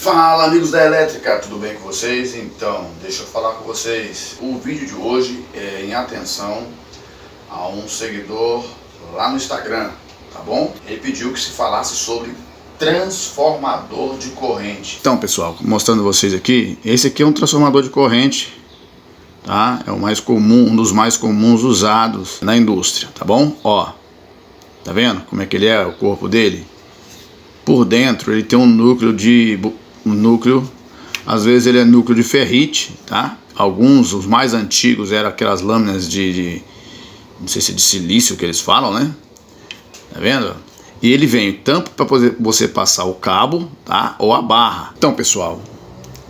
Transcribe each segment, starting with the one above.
Fala, amigos da elétrica, tudo bem com vocês? Então, deixa eu falar com vocês. O vídeo de hoje é em atenção a um seguidor lá no Instagram, tá bom? Ele pediu que se falasse sobre transformador de corrente. Então, pessoal, mostrando a vocês aqui, esse aqui é um transformador de corrente, tá? É o mais comum, um dos mais comuns usados na indústria, tá bom? Ó, tá vendo como é que ele é, o corpo dele? Por dentro ele tem um núcleo, às vezes ele é núcleo de ferrite, tá? Alguns, os mais antigos, eram aquelas lâminas não sei se é de silício que eles falam, né? Tá vendo? E ele vem tanto para poder você passar o cabo, tá? Ou a barra. Então, pessoal,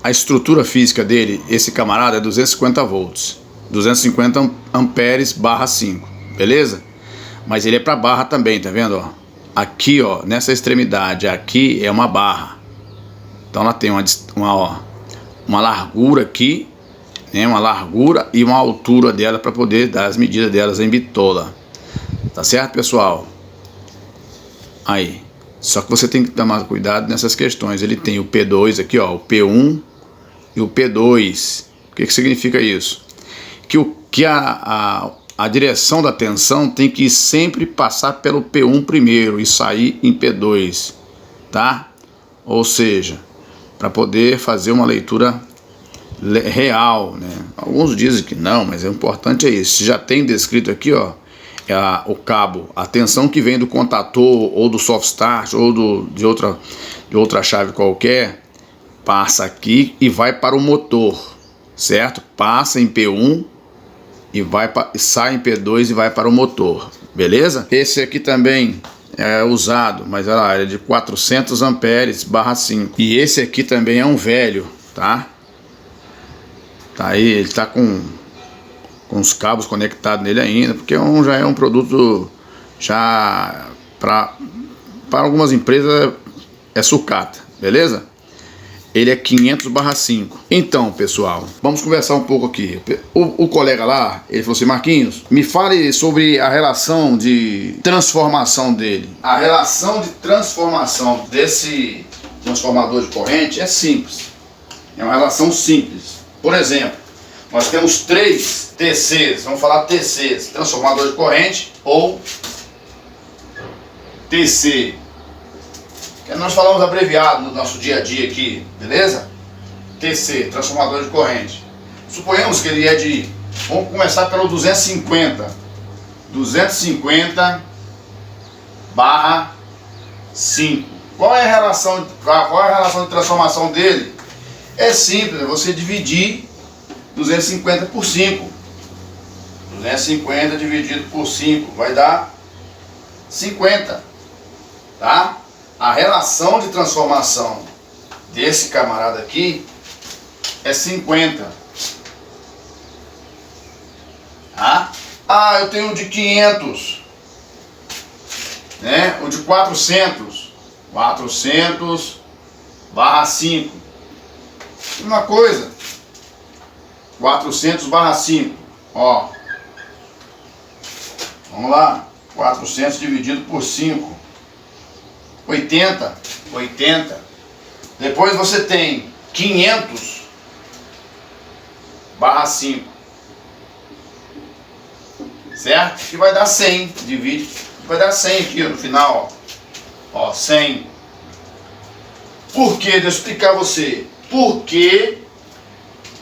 a estrutura física dele, esse camarada é 250 volts, 250 amperes barra 5, beleza? Mas ele é para barra também, tá vendo, ó? Aqui, ó, nessa extremidade aqui é uma barra. Então ela tem uma largura aqui, né, uma largura e uma altura dela para poder dar as medidas delas em bitola. Tá certo, pessoal? Aí, só que você tem que tomar cuidado nessas questões. Ele tem o P2 aqui, ó, o P1 e o P2. O que significa isso? Que a direção da tensão tem que sempre passar pelo P1 primeiro e sair em P2, tá? Ou seja, para poder fazer uma leitura real, né? Alguns dizem que não, mas o importante é isso. Se já tem descrito aqui, ó, o cabo, a tensão que vem do contator ou do soft start ou de outra chave qualquer, passa aqui e vai para o motor, certo? Passa em P1 e sai em P2 e vai para o motor, beleza? Esse aqui também é usado, mas olha lá, ele é de 400 amperes barra 5. E esse aqui também é um velho, tá? Tá aí, ele tá com os cabos conectados nele ainda, porque já é um produto já para algumas empresas é sucata, beleza? Ele é 500/5. Então, pessoal, vamos conversar um pouco aqui. O colega lá, ele falou assim: Marquinhos, me fale sobre a relação de transformação dele. A relação de transformação desse transformador de corrente é simples. É uma relação simples. Por exemplo, nós temos 3 TCs, vamos falar TCs, transformador de corrente ou TC. Que nós falamos abreviado no nosso dia a dia aqui, beleza? TC, transformador de corrente. Suponhamos que ele é de, vamos começar pelo 250 barra 5. Qual é a relação de transformação dele? É simples, é você dividir 250 por 5. 250 dividido por 5 vai dar 50, tá? A relação de transformação desse camarada aqui é 50. Tá? Ah, eu tenho o de 500, né? O de 400 barra 5. Uma coisa, 400 barra 5. Ó, vamos lá, 400 dividido por 5. 80. Depois você tem 500 barra 5, certo? Que vai dar 100. Divide, vai dar 100 aqui no final, ó, 100. Por que? Deixa eu explicar a você. Porque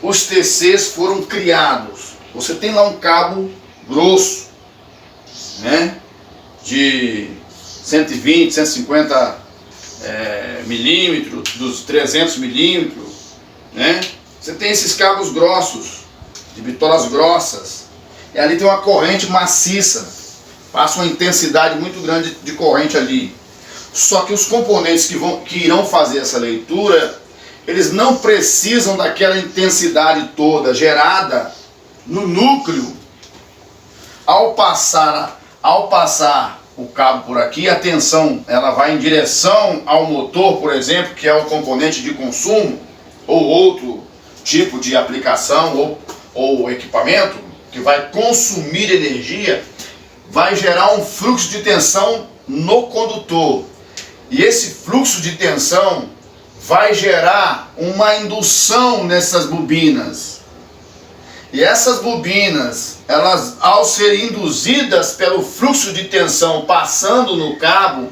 os TCs foram criados. Você tem lá um cabo grosso, né? De 120, 150 milímetros, dos 300 milímetros, né? Você tem esses cabos grossos, de bitolas grossas, e ali tem uma corrente maciça, passa uma intensidade muito grande de corrente ali. Só que os componentes que irão fazer essa leitura, eles não precisam daquela intensidade toda gerada no núcleo. Ao passar o cabo por aqui, a tensão ela vai em direção ao motor, por exemplo, que é o componente de consumo, ou outro tipo de aplicação ou equipamento que vai consumir energia, vai gerar um fluxo de tensão no condutor. E esse fluxo de tensão vai gerar uma indução nessas bobinas. E essas bobinas, elas, ao serem induzidas pelo fluxo de tensão passando no cabo,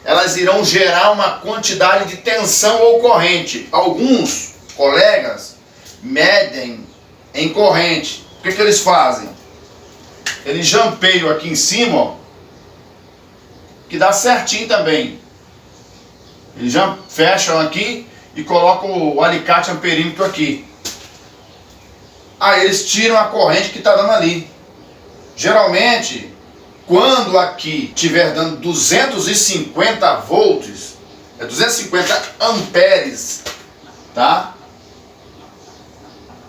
elas irão gerar uma quantidade de tensão ou corrente. Alguns colegas medem em corrente. O que eles fazem? Eles jampeiam aqui em cima, ó, que dá certinho também. Eles já fecham aqui e colocam o alicate amperímetro aqui. Aí eles tiram a corrente que está dando ali. Geralmente, quando aqui estiver dando 250 volts, é 250 amperes, tá?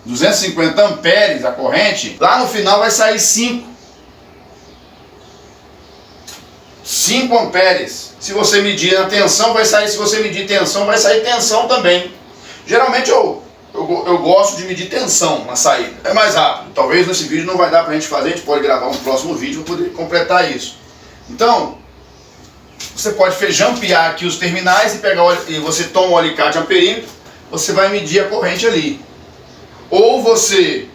250 amperes a corrente, lá no final vai sair 5 amperes. Se você medir a tensão, vai sair. Se você medir tensão, vai sair tensão também. Geralmente eu gosto de medir tensão na saída. É mais rápido. Talvez nesse vídeo não vai dar pra gente fazer. A gente pode gravar um próximo vídeo para poder completar isso. Então, você pode jampear aqui os terminais e você toma o alicate amperímetro. Você vai medir a corrente ali. Ou você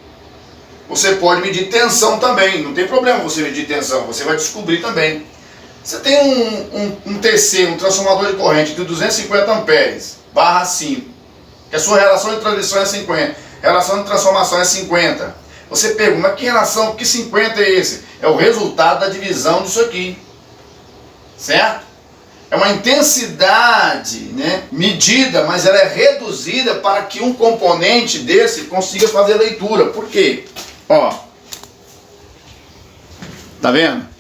pode medir tensão também. Não tem problema você medir tensão. Você vai descobrir também. Você tem um TC, um transformador de corrente de 250 amperes, barra 5, que a sua relação de transmissão é 50, relação de transformação é 50. Você pergunta, mas que 50 é esse? É o resultado da divisão disso aqui, certo? É uma intensidade, né, medida, mas ela é reduzida para que um componente desse consiga fazer leitura. Por quê? Ó, tá vendo?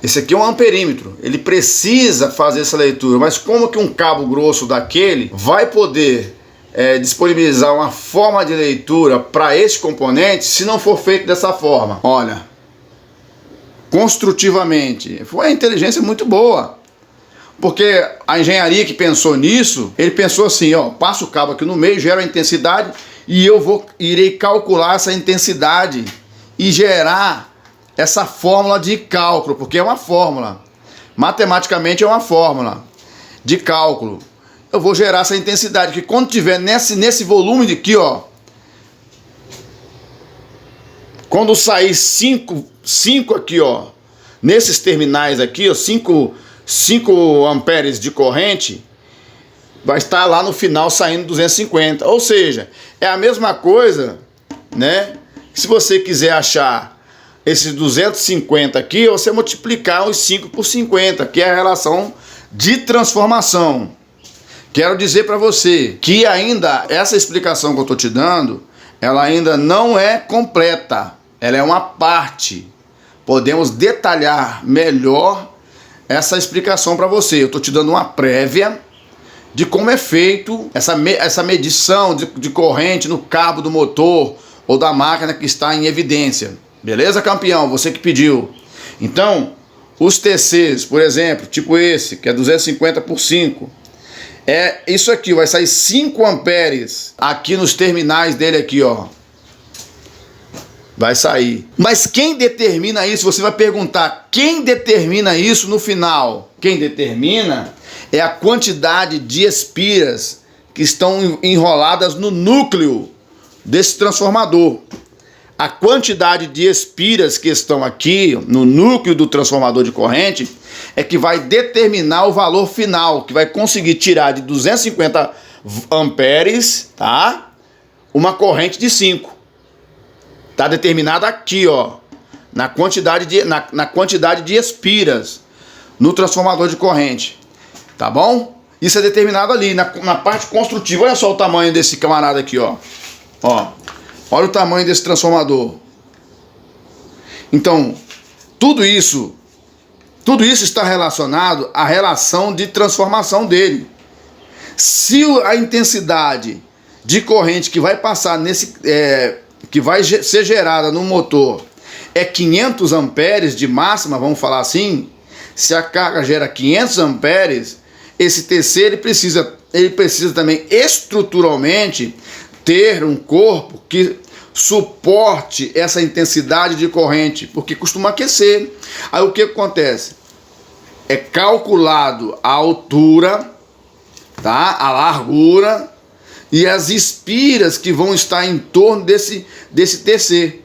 Esse aqui é um amperímetro, ele precisa fazer essa leitura, mas como que um cabo grosso daquele vai poder disponibilizar uma forma de leitura para esse componente se não for feito dessa forma? Olha, construtivamente, foi uma inteligência muito boa, porque a engenharia que pensou nisso, ele pensou assim, ó, passa o cabo aqui no meio, gera a intensidade e irei calcular essa intensidade e gerar essa fórmula de cálculo, porque é uma fórmula, matematicamente é uma fórmula de cálculo. Eu vou gerar essa intensidade, que quando tiver nesse volume de aqui, ó, quando sair 5 aqui, ó, nesses terminais aqui, ó, 5 amperes de corrente, vai estar lá no final saindo 250. Ou seja, é a mesma coisa, né? Se você quiser achar esses 250 aqui, você multiplicar os 5 por 50, que é a relação de transformação. Quero dizer para você que ainda essa explicação que eu estou te dando, ela ainda não é completa, ela é uma parte. Podemos detalhar melhor essa explicação para você. Eu estou te dando uma prévia de como é feito essa medição de corrente no cabo do motor ou da máquina que está em evidência. Beleza, campeão? Você que pediu. Então, os TCs, por exemplo, tipo esse, que é 250 por 5, é isso aqui, vai sair 5 amperes aqui nos terminais dele aqui, ó. Vai sair. Mas quem determina isso? Você vai perguntar, quem determina isso no final? Quem determina é a quantidade de espiras que estão enroladas no núcleo desse transformador. A quantidade de espiras que estão aqui no núcleo do transformador de corrente é que vai determinar o valor final, que vai conseguir tirar de 250 amperes, tá? Uma corrente de 5. Tá determinada aqui, ó, na quantidade de espiras no transformador de corrente, tá bom? Isso é determinado ali na parte construtiva. Olha só o tamanho desse camarada aqui, ó. Ó. Olha o tamanho desse transformador. Então, tudo isso está relacionado à relação de transformação dele. Se a intensidade de corrente que vai passar que vai ser gerada no motor é 500 amperes de máxima, vamos falar assim, se a carga gera 500 amperes, esse TC ele precisa também estruturalmente ter um corpo que suporte essa intensidade de corrente, porque costuma aquecer. Aí o que acontece? É calculado a altura tá? A largura e as espiras que vão estar em torno desse TC.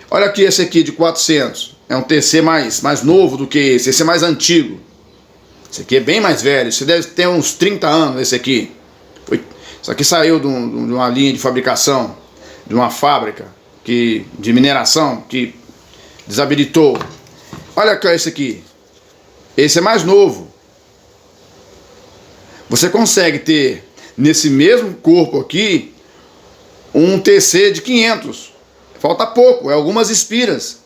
Olha aqui esse aqui de 400. É um TC mais novo do que esse é mais antigo. Esse aqui é bem mais velho, esse deve ter uns 30 anos esse aqui. Isso aqui saiu de uma linha de fabricação, de uma fábrica de mineração que desabilitou. Olha aqui esse aqui. Esse é mais novo. Você consegue ter nesse mesmo corpo aqui um TC de 500. Falta pouco, é algumas espiras.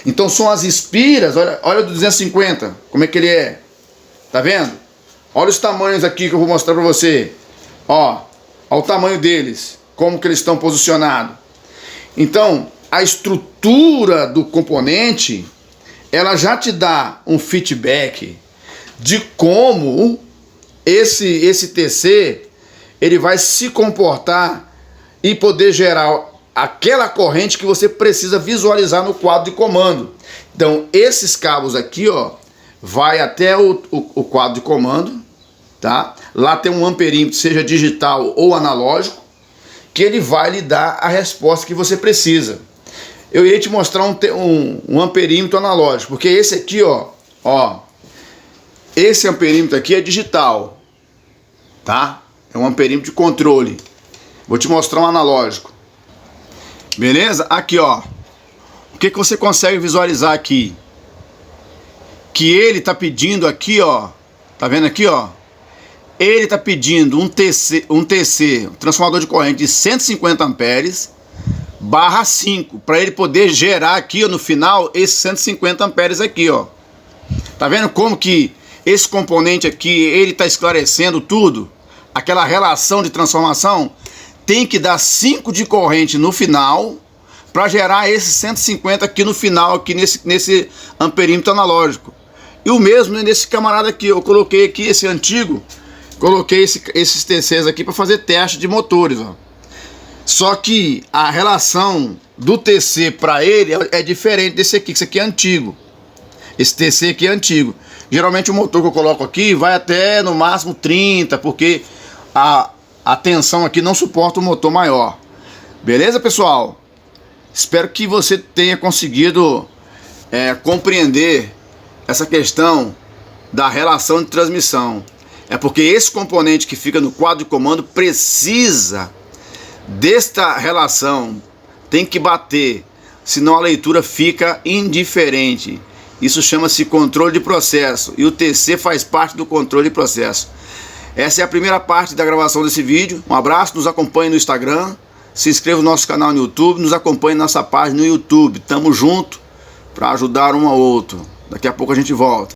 Então são as espiras, olha o 250, como é que ele é. Tá vendo? Olha os tamanhos aqui que eu vou mostrar para você. Ó, olha o tamanho deles, como que eles estão posicionados. Então, a estrutura do componente, ela já te dá um feedback de como esse TC ele vai se comportar e poder gerar aquela corrente que você precisa visualizar no quadro de comando. Então, esses cabos aqui, ó, vai até o quadro de comando, tá? Lá tem um amperímetro, seja digital ou analógico, que ele vai lhe dar a resposta que você precisa. Eu ia te mostrar um amperímetro analógico, porque esse aqui, ó, esse amperímetro aqui é digital, tá? É um amperímetro de controle. Vou te mostrar um analógico. Beleza? Aqui, ó. O que você consegue visualizar aqui? Que ele tá pedindo aqui, ó. Tá vendo aqui, ó? Ele tá pedindo um TC, um transformador de corrente de 150 amperes barra 5, para ele poder gerar aqui, ó, no final, esses 150 amperes aqui, ó. Tá vendo como que esse componente aqui, ele tá esclarecendo tudo? Aquela relação de transformação tem que dar 5 de corrente no final para gerar esses 150 aqui no final, aqui nesse amperímetro analógico. E o mesmo nesse camarada aqui, eu coloquei aqui esse antigo, coloquei esses TCs aqui para fazer teste de motores, ó. Só que a relação do TC para ele é diferente desse aqui, que esse aqui é antigo. Esse TC aqui é antigo. Geralmente o motor que eu coloco aqui vai até no máximo 30, porque a tensão aqui não suporta um motor maior. Beleza, pessoal? Espero que você tenha conseguido compreender essa questão da relação de transmissão. É porque esse componente que fica no quadro de comando precisa desta relação, tem que bater, senão a leitura fica indiferente. Isso chama-se controle de processo, e o TC faz parte do controle de processo. Essa é a primeira parte da gravação desse vídeo. Um abraço, nos acompanhe no Instagram, se inscreva no nosso canal no YouTube, nos acompanhe na nossa página no YouTube. Tamo junto para ajudar um ao outro. Daqui a pouco a gente volta.